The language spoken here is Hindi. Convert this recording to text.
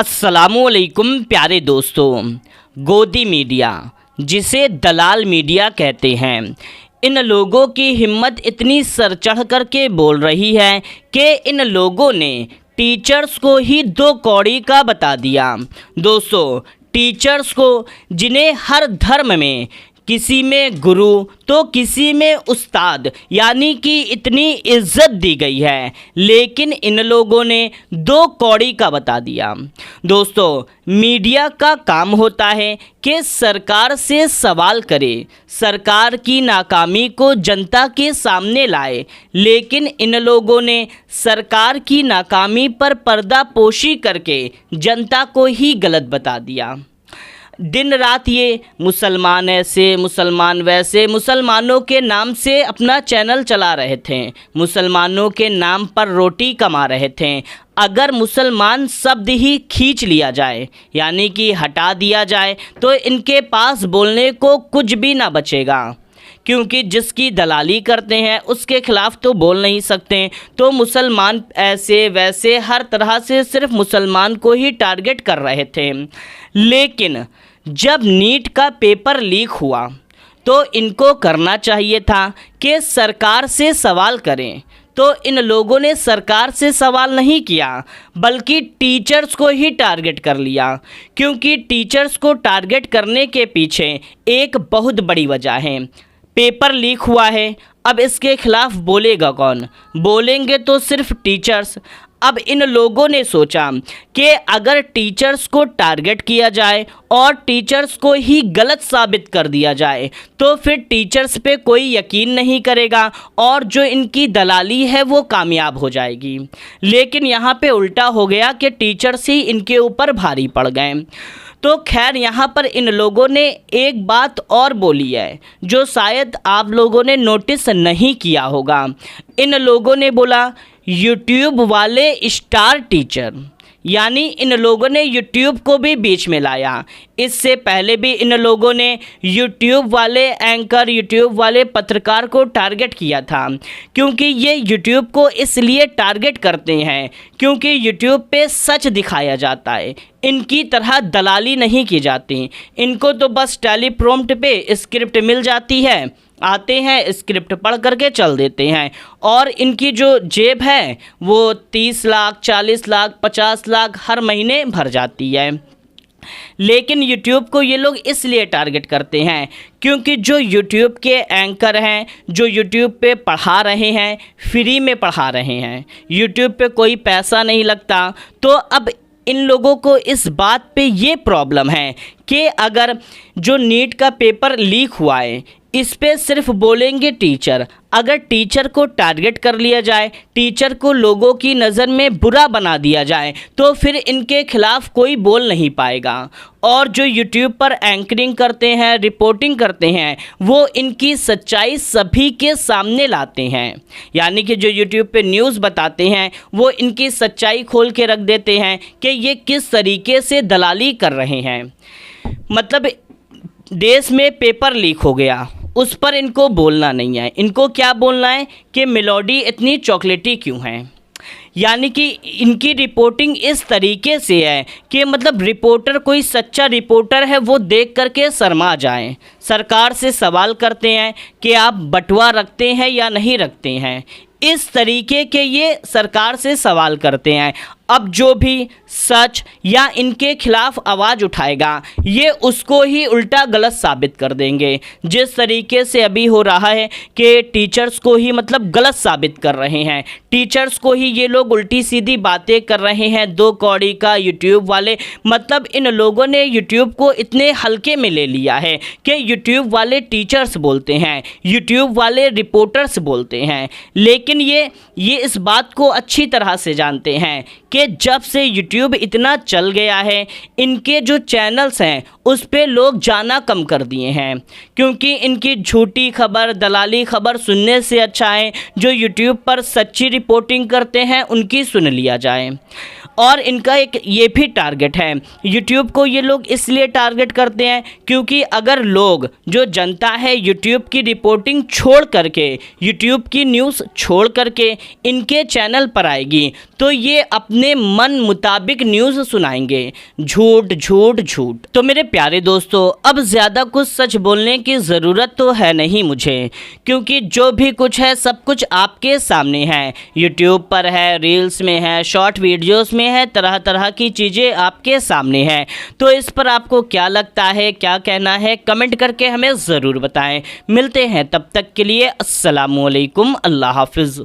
अस्सलामुअलैकुम प्यारे दोस्तों। गोदी मीडिया, जिसे दलाल मीडिया कहते हैं, इन लोगों की हिम्मत इतनी सर चढ़ कर के बोल रही है कि इन लोगों ने टीचर्स को ही दो कौड़ी का बता दिया। दोस्तों, टीचर्स को, जिन्हें हर धर्म में किसी में गुरु तो किसी में उस्ताद यानी कि इतनी इज्जत दी गई है, लेकिन इन लोगों ने दो कौड़ी का बता दिया। दोस्तों, मीडिया का काम होता है कि सरकार से सवाल करे, सरकार की नाकामी को जनता के सामने लाए, लेकिन इन लोगों ने सरकार की नाकामी पर पर्दापोशी करके जनता को ही गलत बता दिया। दिन रात ये मुसलमान ऐसे, मुसलमान वैसे, मुसलमानों के नाम से अपना चैनल चला रहे थे, मुसलमानों के नाम पर रोटी कमा रहे थे। अगर मुसलमान शब्द ही खींच लिया जाए यानी कि हटा दिया जाए तो इनके पास बोलने को कुछ भी ना बचेगा, क्योंकि जिसकी दलाली करते हैं उसके खिलाफ तो बोल नहीं सकते। तो मुसलमान ऐसे वैसे हर तरह से सिर्फ मुसलमान को ही टारगेट कर रहे थे। लेकिन जब नीट का पेपर लीक हुआ तो इनको करना चाहिए था कि सरकार से सवाल करें, तो इन लोगों ने सरकार से सवाल नहीं किया बल्कि टीचर्स को ही टारगेट कर लिया, क्योंकि टीचर्स को टारगेट करने के पीछे एक बहुत बड़ी वजह है। पेपर लीक हुआ है, अब इसके खिलाफ बोलेगा कौन? बोलेंगे तो सिर्फ टीचर्स। अब इन लोगों ने सोचा कि अगर टीचर्स को टारगेट किया जाए और टीचर्स को ही गलत साबित कर दिया जाए तो फिर टीचर्स पे कोई यकीन नहीं करेगा और जो इनकी दलाली है वो कामयाब हो जाएगी। लेकिन यहाँ पे उल्टा हो गया कि टीचर्स ही इनके ऊपर भारी पड़ गए। तो खैर, यहाँ पर इन लोगों ने एक बात और बोली है जो शायद आप लोगों ने नोटिस नहीं किया होगा। इन लोगों ने बोला यूट्यूब वाले स्टार टीचर, यानी इन लोगों ने यूट्यूब को भी बीच में लाया। इससे पहले भी इन लोगों ने यूट्यूब वाले एंकर, यूट्यूब वाले पत्रकार को टारगेट किया था, क्योंकि ये यूट्यूब को इसलिए टारगेट करते हैं क्योंकि यूट्यूब पे सच दिखाया जाता है, इनकी तरह दलाली नहीं की जाती। इनको तो बस टेलीप्रॉम्प्ट पे स्क्रिप्ट मिल जाती है, आते हैं स्क्रिप्ट पढ़ करके चल देते हैं, और इनकी जो जेब है वो 30 लाख, 40 लाख, 50 लाख हर महीने भर जाती है। लेकिन YouTube को ये लोग इसलिए टारगेट करते हैं क्योंकि जो YouTube के एंकर हैं, जो YouTube पे पढ़ा रहे हैं, फ्री में पढ़ा रहे हैं, YouTube पे कोई पैसा नहीं लगता। तो अब इन लोगों को इस बात पे ये प्रॉब्लम है कि अगर जो नीट का पेपर लीक हुआ है इस पे सिर्फ बोलेंगे टीचर। अगर टीचर को टारगेट कर लिया जाए, टीचर को लोगों की नज़र में बुरा बना दिया जाए तो फिर इनके खिलाफ कोई बोल नहीं पाएगा। और जो यूट्यूब पर एंकरिंग करते हैं, रिपोर्टिंग करते हैं, वो इनकी सच्चाई सभी के सामने लाते हैं, यानी कि जो यूट्यूब पे न्यूज़ बताते हैं वो इनकी सच्चाई खोल के रख देते हैं कि ये किस तरीके से दलाली कर रहे हैं। मतलब देश में पेपर लीक हो गया, उस पर इनको बोलना नहीं है। इनको क्या बोलना है कि मेलोडी इतनी चॉकलेटी क्यों है, यानी कि इनकी रिपोर्टिंग इस तरीके से है कि मतलब रिपोर्टर, कोई सच्चा रिपोर्टर है वो देख करके शर्मा जाए। सरकार से सवाल करते हैं कि आप बटुआ रखते हैं या नहीं रखते हैं, इस तरीके के ये सरकार से सवाल करते हैं। अब जो भी सच या इनके खिलाफ आवाज़ उठाएगा ये उसको ही उल्टा गलत साबित कर देंगे। जिस तरीके से अभी हो रहा है कि टीचर्स को ही मतलब गलत साबित कर रहे हैं, टीचर्स को ही ये लोग उल्टी सीधी बातें कर रहे हैं, दो कौड़ी का यूट्यूब वाले। मतलब इन लोगों ने यूट्यूब को इतने हल्के में ले लिया है कि यूट्यूब वाले टीचर्स बोलते हैं, यूट्यूब वाले रिपोर्टर्स बोलते हैं। लेकिन ये इस बात को अच्छी तरह से जानते हैं कि जब से YouTube इतना चल गया है, इनके जो चैनल्स हैं उस पे लोग जाना कम कर दिए हैं, क्योंकि इनकी झूठी खबर, दलाली खबर सुनने से अच्छा है जो YouTube पर सच्ची रिपोर्टिंग करते हैं उनकी सुन लिया जाए। और इनका एक ये भी टारगेट है, यूट्यूब को ये लोग इसलिए टारगेट करते हैं क्योंकि अगर लोग, जो जनता है, यूट्यूब की रिपोर्टिंग छोड़ करके, यूट्यूब की न्यूज़ छोड़ करके इनके चैनल पर आएगी तो ये अपने मन मुताबिक मुताबिक न्यूज़ सुनाएंगे। झूठ झूठ झूठ। तो मेरे प्यारे दोस्तों, अब ज़्यादा कुछ सच बोलने की ज़रूरत तो है नहीं मुझे, क्योंकि जो भी कुछ है सब कुछ आपके सामने है। यूट्यूब पर है, रील्स में है, शॉर्ट वीडियोस में है, तरह तरह की चीज़ें आपके सामने हैं। तो इस पर आपको क्या लगता है, क्या कहना है, कमेंट करके हमें ज़रूर बताएं। मिलते हैं, तब तक के लिए अस्सलामुअलैकुम, अल्लाह हाफिज़।